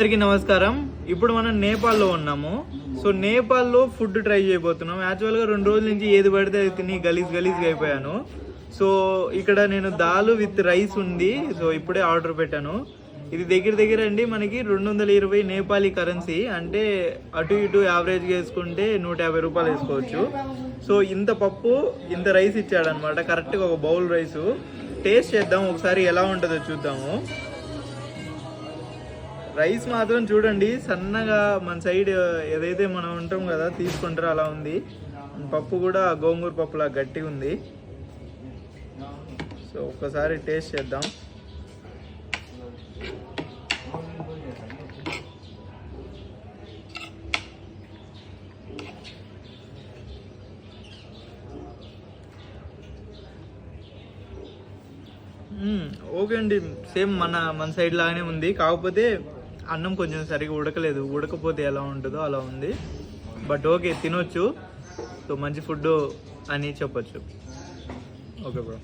అందరికీ నమస్కారం. ఇప్పుడు మనం నేపాల్లో ఉన్నాము. సో నేపాల్లో ఫుడ్ ట్రై చేయబోతున్నాం. యాక్చువల్గా 2 రోజుల నుంచి ఏది పడితే అది తిని గలీజ్గా అయిపోయాను. సో ఇక్కడ నేను దాల్ విత్ రైస్ ఉంది. సో ఇప్పుడే ఆర్డర్ పెట్టాను. ఇది దగ్గర అండి మనకి 220 నేపాలీ కరెన్సీ, అంటే అటు ఇటు యావరేజ్గా వేసుకుంటే 150 రూపాయలు వేసుకోవచ్చు. సో ఇంత పప్పు ఇంత రైస్ ఇచ్చాడనమాట, కరెక్ట్గా ఒక బౌల్ రైసు. టేస్ట్ చేద్దాం ఒకసారి, ఎలా ఉంటుందో చూద్దాము. రైస్ మాత్రం చూడండి సన్నగా, మన సైడ్ ఏదైతే మనం ఉంటాం కదా తీసుకుంటారో అలా ఉంది. పప్పు కూడా గోంగూర పప్పులా గట్టిగా ఉంది. సో ఒక్కసారి టేస్ట్ చేద్దాం. ఓకే అండి, సేమ్ మన సైడ్ లాగానే ఉంది. కాకపోతే అన్నం కొంచెం సరిగా ఉడకలేదు. ఉడకపోతే ఎలా ఉంటుందో అలా ఉంది. బట్ ఓకే, తినొచ్చు. సో మంచి ఫుడ్ అని చెప్పొచ్చు. Okay bro.